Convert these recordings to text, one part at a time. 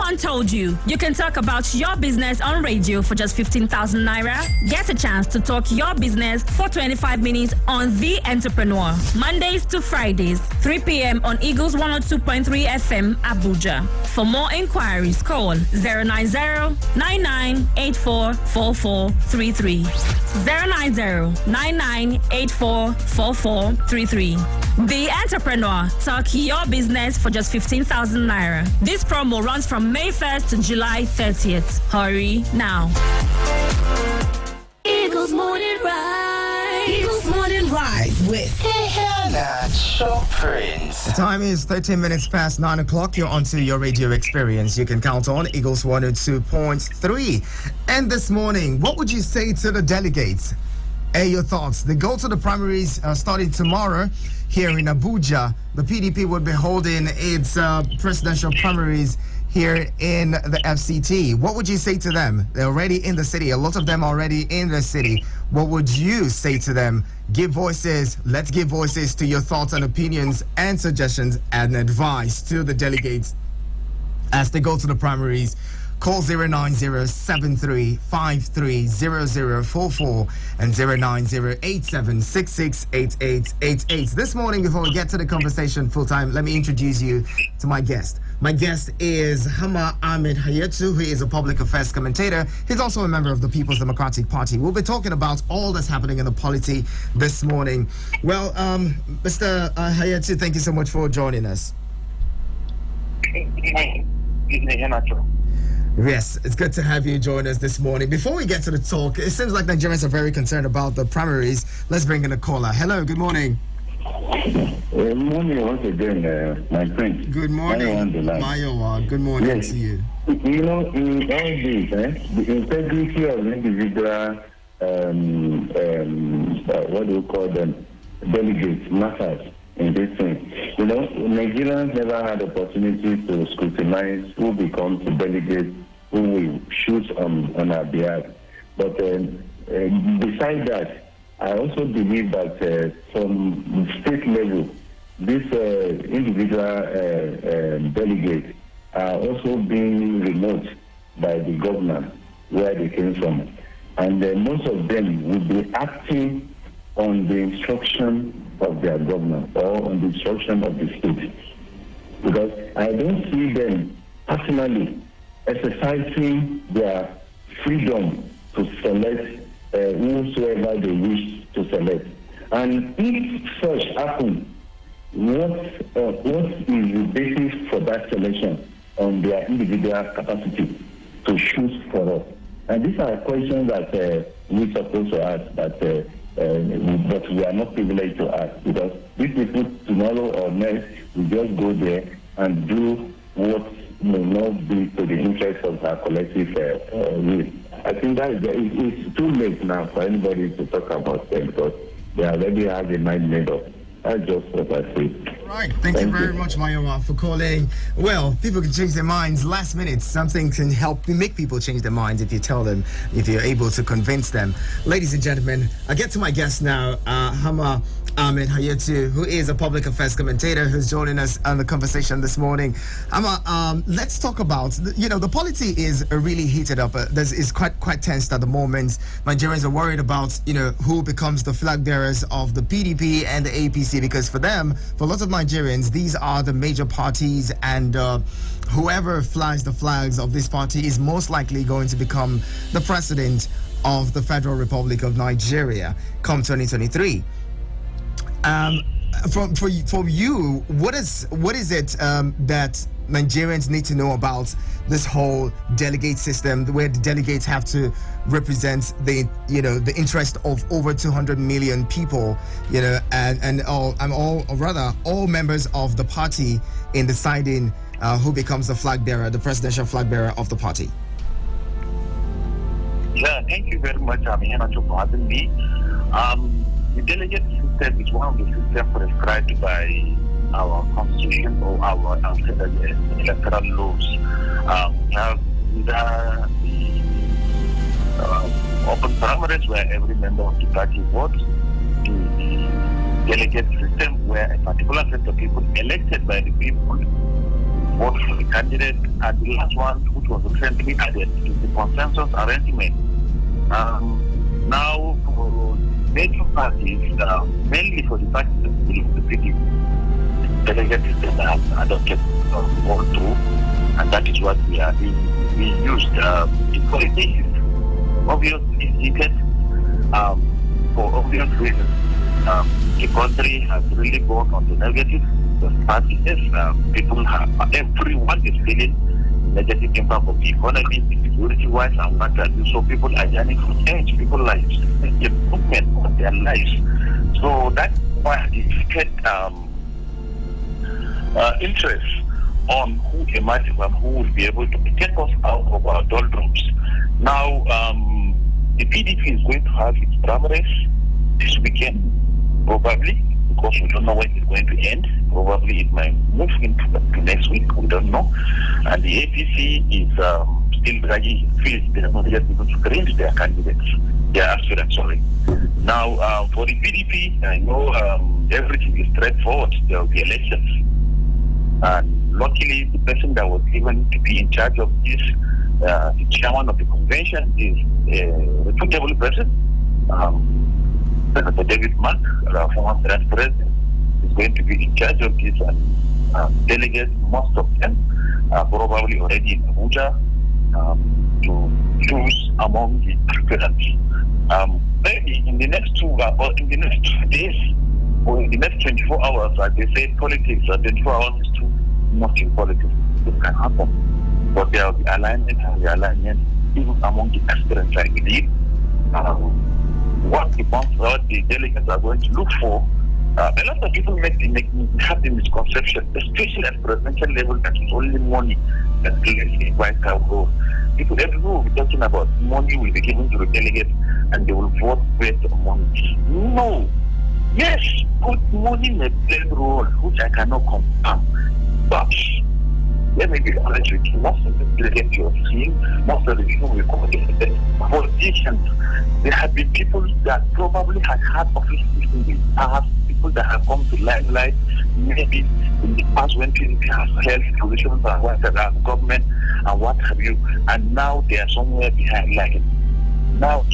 one told you can talk about your business on radio for just 15,000 naira? Get a chance to talk your business for 25 minutes on The Entrepreneur. Mondays to Fridays, 3 p.m. on Eagles 102.3 FM, Abuja. For more inquiries, call 090-9984-4433. 090-9984-4433. The Entrepreneur. Talk your business for just 15,000 naira. This promo runs from May 1st to July 30th. Hurry now. Eagles Morning Rise. Eagles Morning Rise with Shop Prince. The time is 13 minutes past 9 o'clock. You're onto your radio experience. You can count on Eagles 102.3. And this morning, what would you say to the delegates? Your thoughts. They go to the primaries starting tomorrow here in Abuja. The PDP will be holding its presidential primaries here in the FCT. What would you say to them? They're already in the city. A lot of them are already in the city. What would you say to them? Give voices. Let's give voices to your thoughts and opinions and suggestions and advice to the delegates as they go to the primaries. Call 090-7353-0044 and 090-8766-8888. This morning, before we get to the conversation full time, let me introduce you to my guest. My guest is Hama Ahmed Hayetu, who is a public affairs commentator. He's also a member of the People's Democratic Party. We'll be talking about all that's happening in the polity this morning. Well, Mr. Hayetu, thank you so much for joining us. Yes, it's good to have you join us this morning. Before we get to the talk, it seems like Nigerians are very concerned about the primaries. Let's bring in a caller. Hello, good morning. Good morning once again, my friend. Good morning, Mayowa. Good morning to you. You know, in all this, the integrity of individual, what do you call them, delegates matters in this thing. You know, Nigerians never had the opportunity to scrutinize who becomes the delegate who will choose on our behalf. But besides that, I also believe that from state level, these individual delegates are also being remote by the government where they came from. And most of them will be acting on the instruction of their government or on the instruction of the state. Because I don't see them personally exercising their freedom to select whosoever they wish to select. And if such happens, what is the basis for that selection on their individual capacity to choose for us? And these are questions that we're supposed to ask, but we are not privileged to ask, because these people tomorrow or next will just go there and do what may not be to the interest of our collective will. I think that it's too late now for anybody to talk about them, because they already have a mind made up. That's just what I say. Right. Thank you very much, Mayowa, for calling. Well, people can change their minds last minute. Something can help make people change their minds if you tell them, if you're able to convince them. Ladies and gentlemen, I get to my guest now, Hama Ahmed Hayetu, who is a public affairs commentator who's joining us on the conversation this morning. Hama, let's talk about, the polity is really heated up. It's quite tense at the moment. Nigerians are worried about, who becomes the flag bearers of the PDP and the APC, because for them, for lots of Nigerians, these are the major parties, and whoever flies the flags of this party is most likely going to become the president of the Federal Republic of Nigeria come 2023. For you, what is it that Nigerians need to know about this whole delegate system, where the delegates have to represent the interest of over 200 million people, and all members of the party in deciding who becomes the flag bearer, the presidential flag bearer of the party? Yeah, thank you very much, Amina, for having me. The delegate system is one of the systems prescribed by our constitution or our electoral laws. We have either the open primaries where every member of the party votes, the delegate system where a particular set of people elected by the people vote for the candidate, and the last one, which was recently added, is the consensus arrangement. Now, for major parties, mainly for the parties that belong to the PDP, delegates have adopted all through, and that is what we are being used. In politics, obviously seated for obvious reasons. The country has really gone on the negative. The parties, people have, everyone is feeling negative impact of the economy, security-wise, and what have you. So people are yearning for change. People like improvement of their lives. So that's why the ticket interest on who emerges and who will be able to take us out of our doldrums. Now, the PDP is going to have its primaries this weekend, probably, because we don't know when it's going to end. Probably it might move into next week, we don't know. And the APC is still dragging its feet. They are not yet able to arrange their candidates, their aspirants, sorry. Now, for the PDP, I know everything is straightforward. There will be elections. And luckily, the person that was given to be in charge of this, the chairman of the convention, is a reputable person. Senator David Mark, our former Senate President, is going to be in charge of this, and delegates, most of them are probably already in Abuja to choose among the aspirants. Maybe in the next 2 days, or in the next 24 hours, as they say, politics, 24 hours is too much in politics. This can happen. But there will be alignment and realignment even among the aspirants, I believe. What the delegates are going to look for, a lot of people have the misconception, especially at presidential level, that it's only money that plays a vital role. Everyone will be talking about money will be given to the delegates and they will vote based on money. No. Yes, good money may play a role, which I cannot confirm. But let me be honest with you, most of the delegates you have seen, most of the people we call the politicians, there have been people that probably have had offices in the past, people that have come to limelight, maybe in the past when people have held positions and what have government and what have you, and now they are somewhere behind line. Now,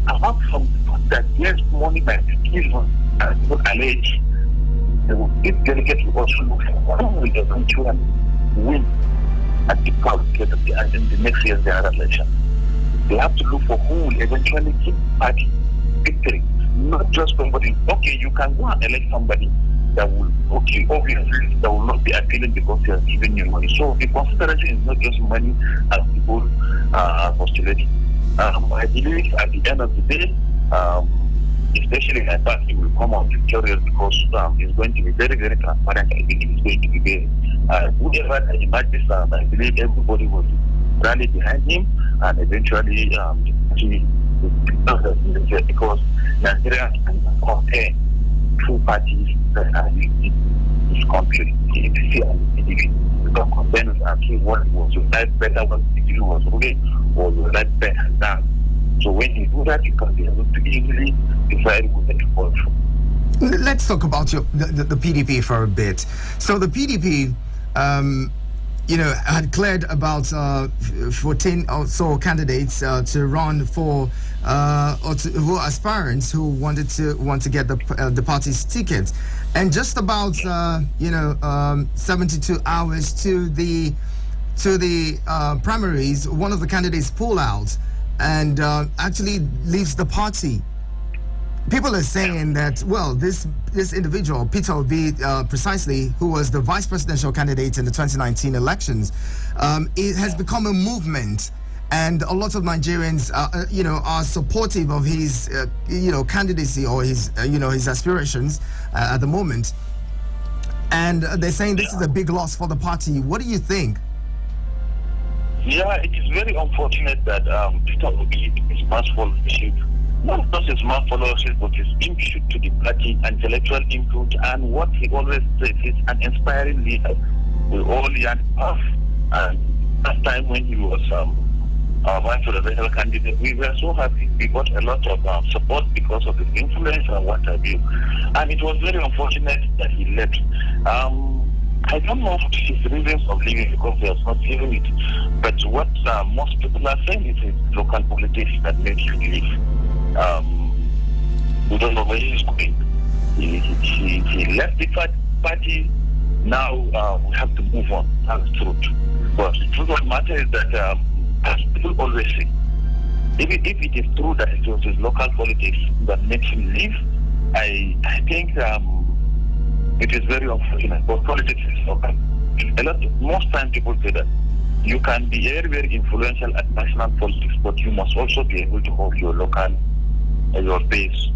apart from that, yes, money might be given, as people allege, if delegates will also look for who will eventually win at the in the next year's election. They have to look for who will eventually give party victory, not just somebody. Okay, you can go and elect somebody that will, obviously that will not be appealing because they are giving you money. So the consideration is not just money as people are postulating. I believe at the end of the day, especially my party will come out victorious because it's going to be very, very transparent. I believe it's going to be very, whoever that emerges, I believe everybody will rally behind him and eventually because Nigeria can compare two parties that are in this country, the APC and the PDP. You can compare and see what was your life better, what the PDP was ruling, or your life better now. So when you do that, you can be able to easily decide who to vote for. Let's talk about the PDP for a bit. So the PDP, had cleared about 14 or so candidates to run for, who are aspirants who want to get the party's ticket, and just about 72 hours to the primaries, one of the candidates pull out and actually leaves the party. People are saying that, well, this individual, Peter Obi, precisely, who was the vice presidential candidate in the 2019 elections, it has become a movement, and a lot of Nigerians, are supportive of his, candidacy or his, his aspirations at the moment. And they're saying this is a big loss for the party. What do you think? Yeah, it is very unfortunate that Peter Obi is mass followership. Not just his mass followership, but his input to the party, intellectual input, and what he always says is an inspiring leader. We all yearn off. And last time when he was our vice presidential candidate, we were so happy. We got a lot of support because of his influence and what have you. And it was very unfortunate that he left. I I don't know his reasons of leaving because he has not given it. But what most people are saying is it's local politics that make him leave. We don't know where he's going. He left the party. Now we have to move on. That's the truth. But the truth of the matter is that, as people always say, if it is true that it was his local politics that makes him leave, I think it is very unfortunate. But politics is local. Most times people say that you can be very, very influential at national politics, but you must also be able to hold your local, your base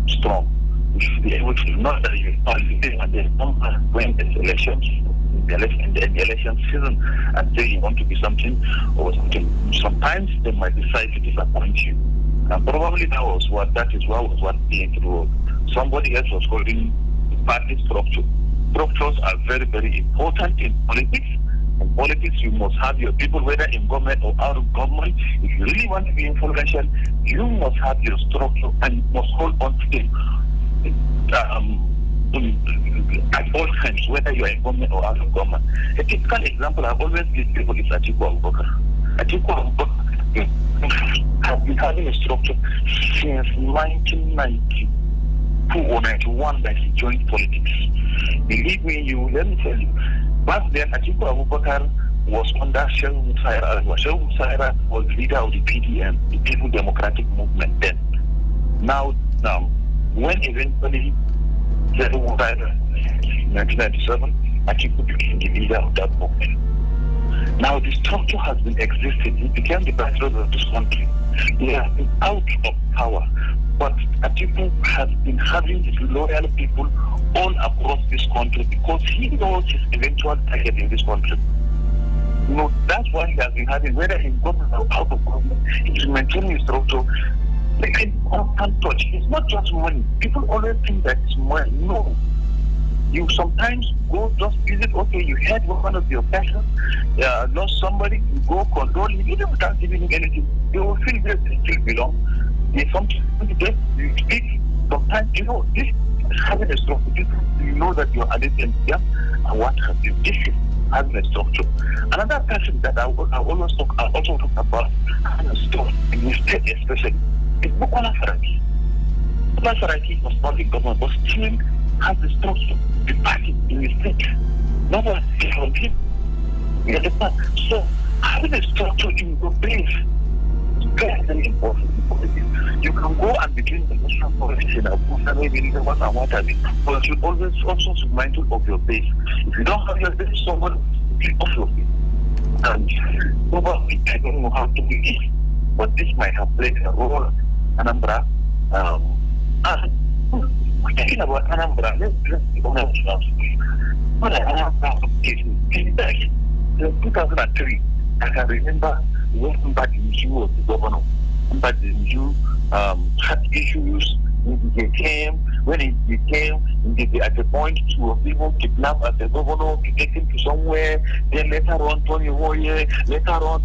strong. You should be able to know that you are living and there's when there's elections, the election season, and say you want to be something or something. Sometimes they might decide to disappoint you. And probably that is what being through. Somebody else was holding party structure. Structures are very, very important in politics. In politics, you must have your people, whether in government or out of government. If you really want to be influential, you must have your structure and you must hold on to them at all times, whether you are in government or out of government. A typical example I've always given people is Atiku Abubakar. Atiku Abubakar has been having a structure since 1992 or 91 that he joined politics. Believe me, let me tell you, back then Atiku Abubakar was under Shehu Musaira. Shehu Musaira was leader of the PDM, the People Democratic Movement then. Now, when eventually Shehu Musaira in 1997, Atiku became the leader of that movement. Now the structure has been existing. He became the president of this country. He has been out of power. But Atiku has been having his loyal people all across this country because he knows his eventual target in this country. You know, that's why he has been having, whether in government or out of government, he's maintaining his structure. They can constant touch. It's not just money. People always think that it's money. No. You sometimes go just visit, okay, you heard one of your persons, lost somebody, you go condole him, even without giving him anything. You will feel that they still belong. There's something you speak. Sometimes, you know, this is having a structure. You know that you're addicted to them and what have you. This is having a structure. Another person that I also talk about having a structure, in the state especially, is Bukola Saraki. Bukola Saraki was not in government, but still has the structure, the party in the state. Not a different people. You understand? So having a structure in your base is very, very important in politics. You can go and begin the national politics in Abuja, maybe what and what have you, but you always also be mindful of your base. If you don't have your base, someone will be off your base. And probably, I don't know how to do this, but this might have played a role. Anambra, talking about Anambra, let's be honest now. When Anambra came back in 2003, I can remember when Mbadinju was the governor. Mbadinju had issues. When he came, at the point to even kidnap as a governor, to take him to somewhere. Then later on, Tony Warrior, later on,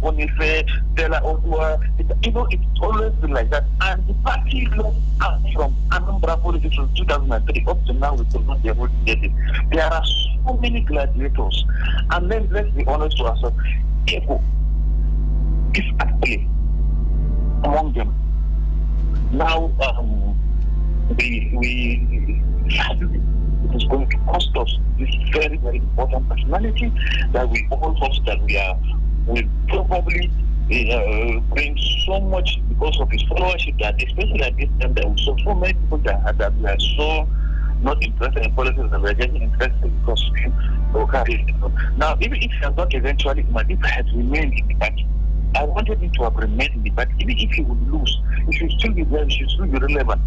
Boniface, Stella Odua. You know, it's always been like that. And the party lost out from Anambra politics from 2003 up to now. We could not be able to get it. There are so many gladiators, and then let's be honest to ourselves. Ego is at play among them. Now, it is going to cost us this very, very important personality that we all hope that will probably bring so much because of his followership that, especially at this time, there were so many people that we are so not interested in politics and we are getting interested because of him. Now, even if he has not eventually, if he had remained in the party, I wanted him to have remained in the party. Even if he would lose, he should still be there, he should still be relevant.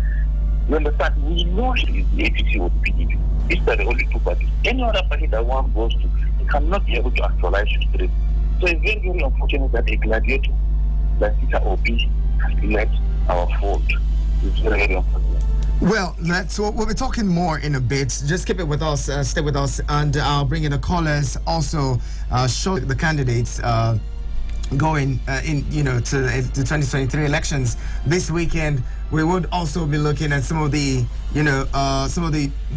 You understand? We know he is the APC or the PDP. These are the only two parties. Any other party that one goes to, he cannot be able to actualize his dream. So it's very, very unfortunate that a gladiator like Peter Obi has left our fold. It's very, very unfortunate. Well, we'll be talking more in a bit. Just keep it with us, stay with us, and I'll bring in the callers. Also, show the candidates going to the 2023 elections this weekend. We would also be looking at some of the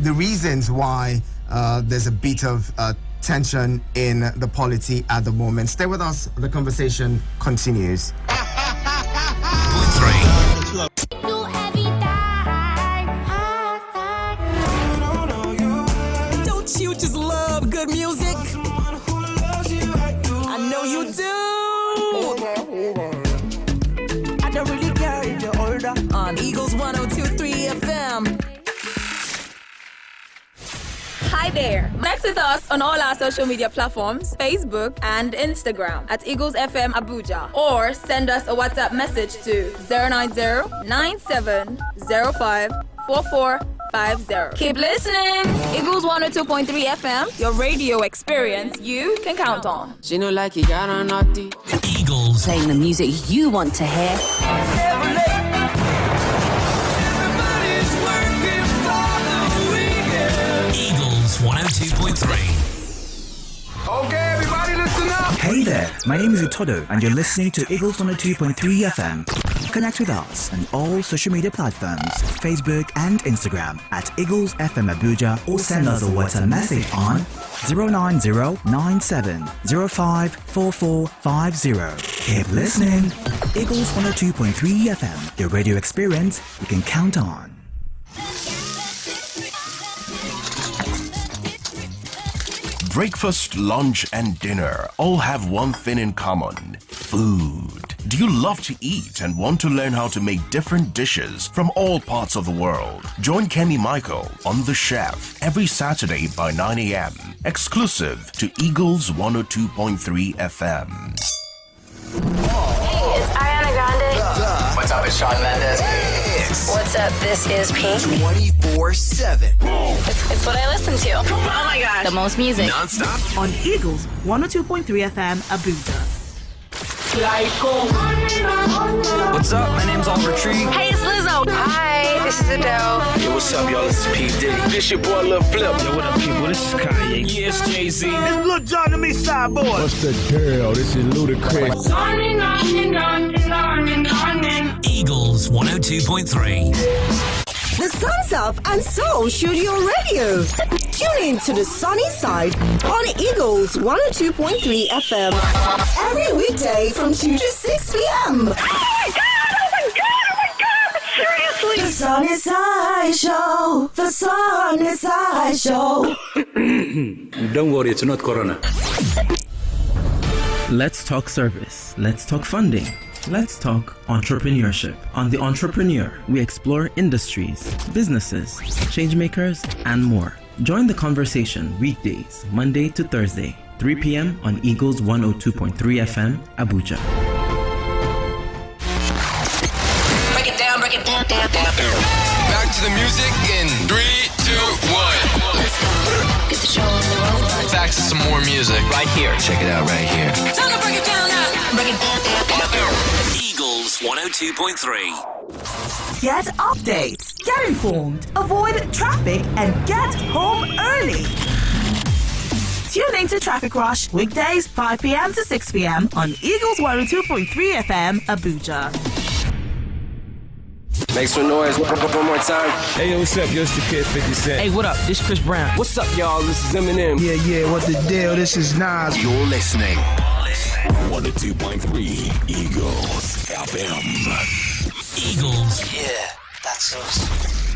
reasons why there's a bit of tension in the polity at the moment. Stay with us. The conversation continues. Don't you just love good music? I know you do. I don't really care if you're older. On Eagles 102.3 FM. Hi there. Connect with us on all our social media platforms, Facebook and Instagram at Eagles FM Abuja, or send us a WhatsApp message to 090-9705-4450. Keep listening. Eagles 102.3 FM, your radio experience you can count on. She know like you got on naughty. Eagles. Playing the music you want to hear. Eagles 102.3. Okay, everybody listen up. Hey there, my name is Utodo and you're listening to Eagles 102.3 FM. Connect with us on all social media platforms, Facebook and Instagram at Eagles FM Abuja, or send us a WhatsApp message on 090-9705-4450. Keep listening. Eagles 102.3 FM, your radio experience you can count on. Breakfast, lunch, and dinner all have one thing in common: food. Do you love to eat and want to learn how to make different dishes from all parts of the world? Join Kenny Michael on The Chef every Saturday by 9 a.m. exclusive to Eagles 102.3 FM. Hey, it's Ariana Grande. What's up, it's Shawn Mendes. What's up, this is Pink. 24/7. It's what I listen to. Oh my gosh. The most music. Non-stop. On Eagles 102.3 FM Abuja. What's up? My name's Oliver Tree. Hey, it's Lizzo. Hi, this is Adele. Yo, what's up, y'all? This is P. Diddy. This your boy, Lil Flip. Yo, what up, people? This is Kanye. Yeah, it's Jay-Z. This is Lil Jon and me, Side Boy. What's the deal? This is Ludacris. Eagles 102.3. The sun's up and so should your radio. Tune in to the sunny side on Eagles 102.3 FM. Every weekday from 2 to 6 p.m. Oh my God, seriously. The Sun is High Show. The Sun is High Show. Don't worry, it's not Corona. Let's talk service. Let's talk funding. Let's talk entrepreneurship. On The Entrepreneur, we explore industries, businesses, changemakers, and more. Join the conversation weekdays, Monday to Thursday, 3 p.m. on Eagles 102.3 FM, Abuja. Break it down. Back to the music in 3, 2, 1. Let's go. Get the show on the road. Back to some more music. Right here. Check it out right here. Time to break it down now. Break it down. Eagles 102.3. Get updates, get informed, avoid traffic, and get home early. Tune in to Traffic Rush weekdays 5 p.m. to 6 p.m. on Eagles 102.3 FM Abuja. Make some noise one more time. Hey, yo, what's up? Yo, it's the Kid 50 Cent. Hey, what up? This Chris Brown. What's up, y'all? This is Eminem. Yeah, what the deal? This is Nas. You're listening. 102.3 Eagles FM. Eagles. Yeah, that's us.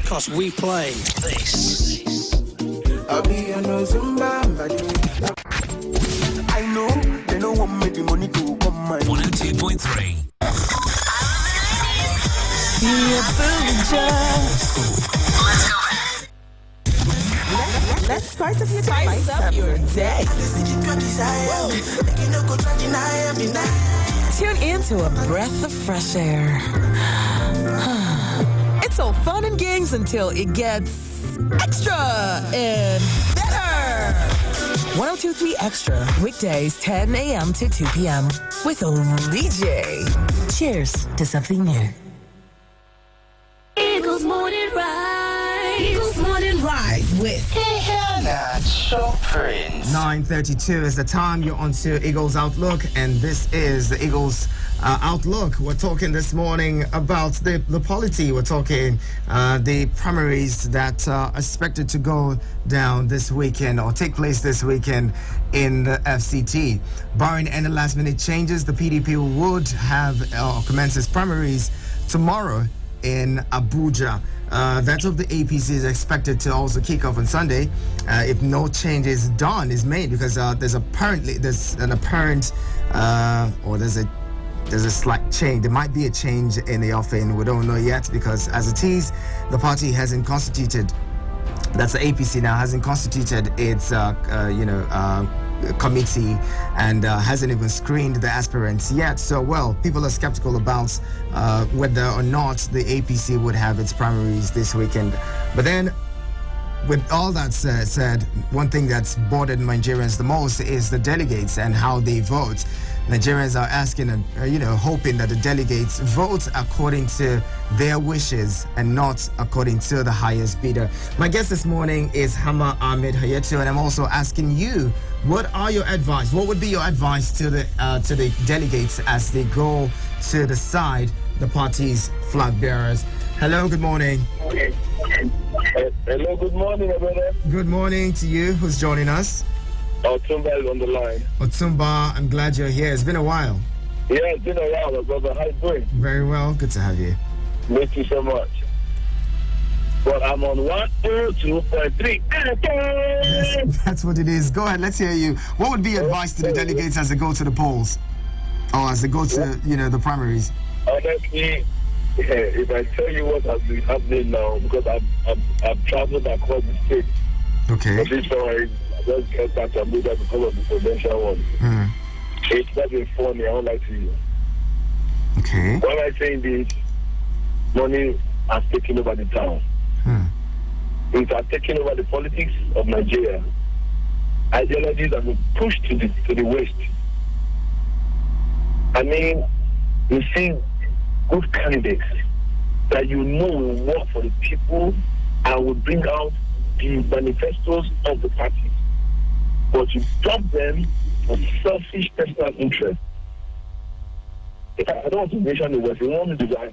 Cause we play this. I know they don't want me the money to come my 102.3. Let's spice up your day. Tune in to a breath of fresh air. It's all fun and games until it gets extra and better. 102.3 Extra, weekdays 10 a.m. to 2 p.m. with Lee J. Cheers to something new. Eagles Morning Rise. Eagles Morning Rise with with Top Prince. 9:32 is the time. You're on to Eagles Outlook, and this is the Eagles Outlook. We're talking this morning about the polity. We're talking the primaries that are expected to go down this weekend or take place this weekend in the FCT. Barring any last-minute changes, the PDP would have commence its primaries tomorrow in Abuja. That of the APC is expected to also kick off on Sunday if no change is made, because there's a slight change. There might be a change in the offing. We don't know yet, because as it is, the party hasn't constituted. That's the APC now, hasn't constituted its committee and hasn't even screened the aspirants yet. So, well, people are skeptical about whether or not the APC would have its primaries this weekend. But then, with all that said, one thing that's bothered Nigerians the most is the delegates and how they vote. Nigerians are asking and hoping that the delegates vote according to their wishes and not according to the highest bidder. My guest this morning is Hama Ahmed Hayetu, and I'm also asking you, what are your advice? What would be your advice to the delegates as they go to decide the party's flag bearers? Hello, good morning. Hello, good morning, brother. Good morning to you. Who's joining us? Otumba is on the line. Otumba, I'm glad you're here. It's been a while. Yeah, it's been a while, brother. How you doing? Very well. Good to have you. Thank you so much. Well, I'm on 102.3. Yes, that's what it is. Go ahead, let's hear you. What would be advice to the delegates as they go to the polls? Or as they go to, the primaries? Honestly, if I tell you what has been happening now, because I've traveled across the state. Okay. But this one, I just get back to Abuja because of the presidential one. It's not been funny, I won't lie to you. Okay. When I say this, money has taken over the town. It has taken over the politics of Nigeria. Ideologies have been pushed to the west. I mean, you see good candidates that will work for the people and will bring out the manifestos of the party. But you drop them for selfish personal interest. I don't want to mention the West.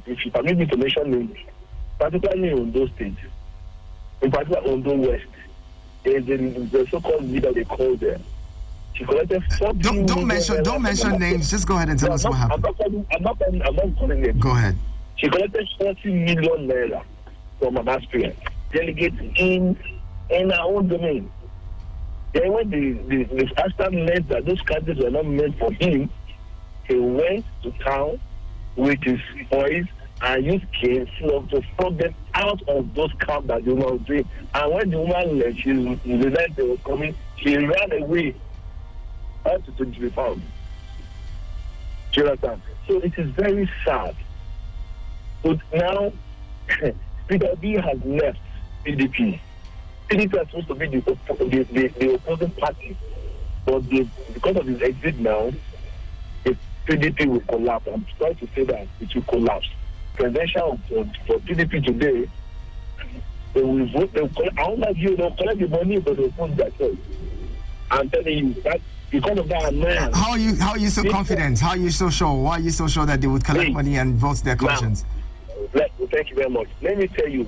If you permit me to mention them, particularly in those states, in particular Ondo West, there's the so-called leader they call them. She collected 40 Don't mention names. Just go ahead and tell us what happened. I'm not calling names. Go ahead. She collected 40 million naira from an aspirant, delegates in our own domain. Then when the aspirant learned that those candidates were not meant for him, he went to town with his boys and used canes to flog them out of those camps that the woman was doing. And when the woman left, the night they were coming, she ran away. To be found. Do you understand? So it is very sad. But now, Peter B has left PDP. PDP is supposed to be the opposing party. But because of his exit now, the PDP will collapse. I'm sorry to say that it will collapse. Presidential for PDP today, they will vote. They'll collect the money, but they'll vote themselves. I'm telling you that. Because of that, man. How are you so confident? How are you so sure? Why are you so sure that they would collect money and vote their conscience? Thank you very much. Let me tell you,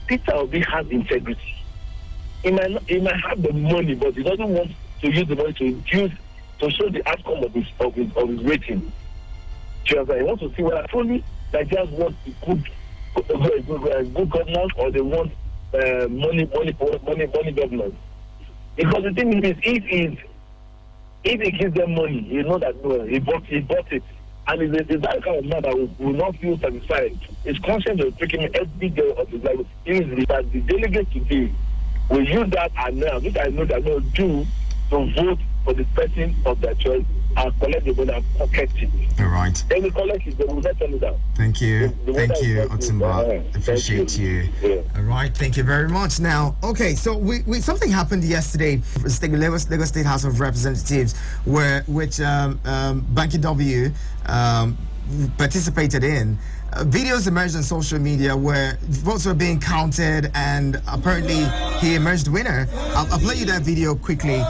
Peter Obi has integrity. He might have the money, but he doesn't want to use the money to show the outcome of his rating. He wants to see whether truly Nigerians want good governance or they want money governance. Because the thing is, if he gives them money, you know that he bought it. And it's that kind of man that will not feel satisfied. His conscience will take him every day of his life. It is that the delegates today will use that and now, which I know that they will do, to vote for the person of their choice and collect the money and pocket it. All right. Then we collect it, they will not turn it down. Thank you. Thank you, Otumba. Appreciate you. Yeah. All right. Thank you very much. Now, okay, so we something happened yesterday. Lagos State House of Representatives, which Banky W participated in. videos emerged on social media where votes were being counted, and apparently he emerged winner. I'll play you that video quickly.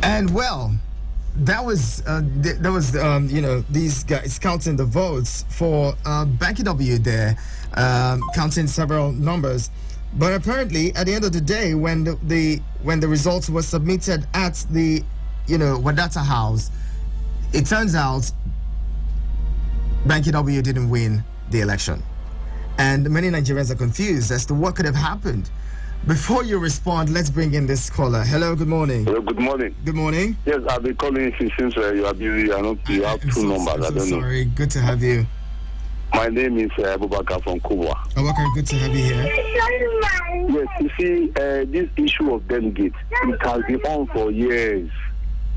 And well, that was these guys counting the votes for Banky W there, counting several numbers. But apparently, at the end of the day, when the results were submitted at the Wadata House, it turns out Banky W didn't win the election, and many Nigerians are confused as to what could have happened. Before you respond, let's bring in this caller. Hello, good morning. Hello, good morning. Good morning. Yes, I've been calling since you are busy. I know you have two numbers. I don't know. Sorry, good to have you. My name is Abubakar from Kubwa. Abubakar, good to have you here. Yes, you see, this issue of delegates, it has been on for years.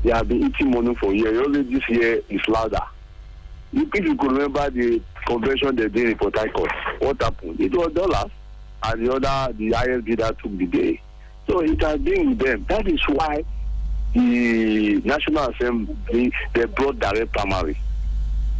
They have been eating money for years. Only this year is louder. If you could remember the convention they did in Port Harcourt, what happened? It was dollars. And the highest bidder took the day. So it has been with them. That is why the National Assembly, they brought direct primary.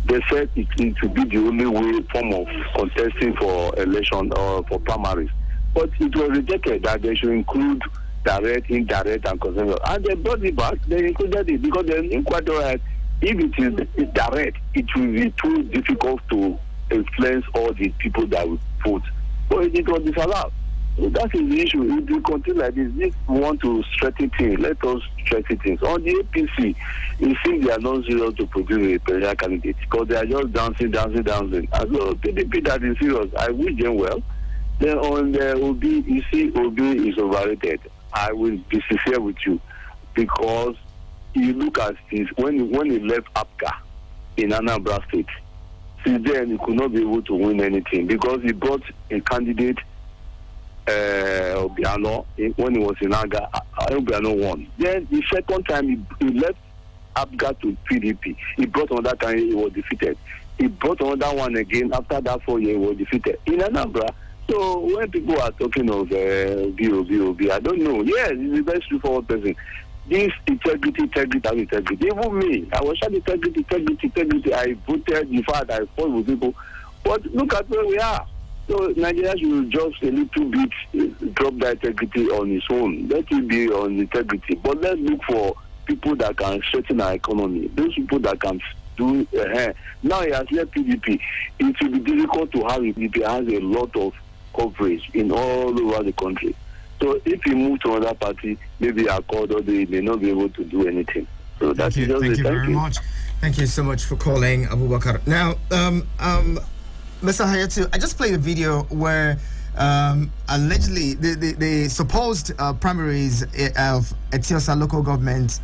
They said it would be the only form of contesting for election or for primaries. But it was rejected that they should include direct, indirect, and consensus. And they brought it back. They included it because they inquired that if it is direct, it will be too difficult to influence all the people that will vote. So it was disallowed. So that is the issue. If we continue like this, if we want to strengthen things, let us strengthen things. On the APC, it seems they are not serious to produce a presidential candidate because they are just dancing. And so PDP that is serious, I wish them well. Then on the OB, you see, OB is overrated. I will be sincere with you because you look at this, when he left APCA in Anambra State, since then, he could not be able to win anything because he brought a candidate, Obiano, when he was in Aga. Obiano won. Then the second time, he left APGA to PDP. He brought another time, he was defeated. He brought another one again. After that 4 years, he was defeated. In Anambra, so when people are talking of BOB, I don't know. Yes, he's a very straightforward person. This integrity. Even me, I was shouting integrity. I voted, in fact, I fought with people. But look at where we are. So Nigeria should just a little bit drop that integrity on its own. Let it be on integrity. But let's look for people that can strengthen our economy. Those people that can do. Now he has left PDP. It will be difficult to have a PDP has a lot of coverage in all over the country. So if he moves to another party, maybe Accord or they may not be able to do anything. So that's Thank you very much. Thank you so much for calling, Abubakar. Now, Mr. Hayatu, I just played a video where allegedly the supposed primaries of Etiosa local government,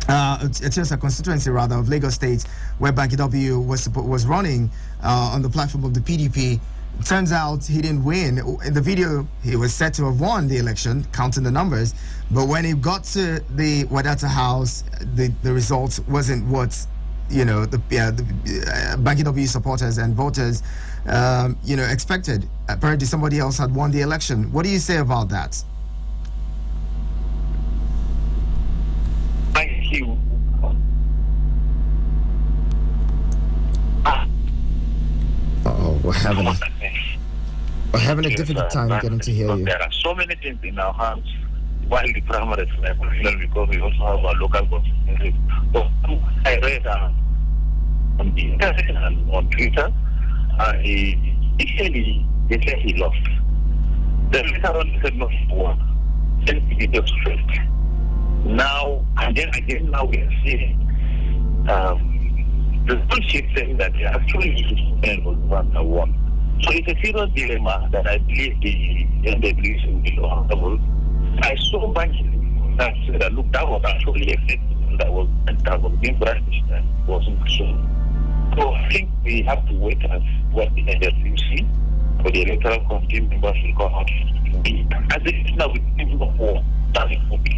Etiosa constituency rather, of Lagos State, where Banky W was running on the platform of the PDP. Turns out he didn't win. In the video, he was said to have won the election, counting the numbers. But when he got to the Wadata House, the results wasn't what, the Banky W supporters and voters, expected. Apparently somebody else had won the election. What do you say about that? Thank you. We're having a difficult time getting to hear you. There are so many things in our hands while the primaries are national because we also have our local government. But I read on the internet and on Twitter, he said he lost. Then later on he said no, he won. Then he just stressed. Now, and then again, now we are seeing the bullshit saying that they actually won. So it's a serious dilemma that I believe the NWC will be accountable. I saw banking that said that look, that was actually a thing that was being brandished and wasn't so. So I think we have to wait and see what the NWC for the electoral committee members will come out to be. As it is now, we think of war. That's it for me.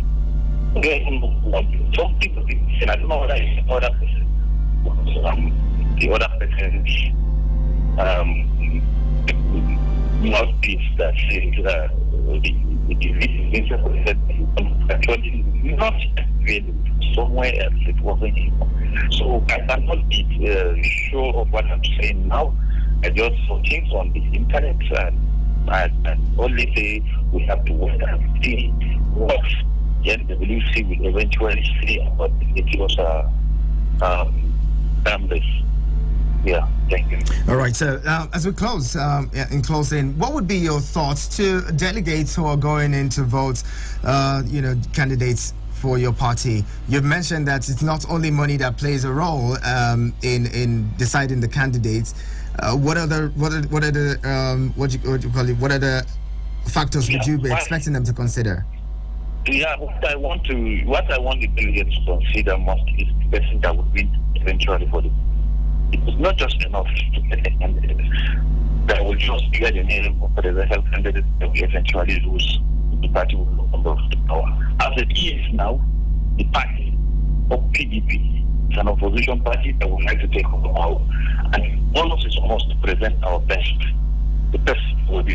Some people say, I don't know whether it's the other person. The other person's mouthpiece that says the actually not available somewhere else. It wasn't him. So I cannot be sure of what I'm saying now. I just saw things on the internet and only say we have to wait and see what the NWC will eventually say about it. Was this. Yeah, thank you. All right, so as we close, in closing, what would be your thoughts to delegates who are going in to vote, candidates for your party? You've mentioned that it's not only money that plays a role in deciding the candidates. What are the factors would you be expecting them to consider? Yeah, what I want the delegates to consider most is the person that would win eventually for the. It's not just enough to get a candidate that will just get the name of the presidential candidate that will eventually lose. The party will no longer have the power. As it is now, the party of PDP is an opposition party that would like to take over power. And all of us is almost to present our best. The best will be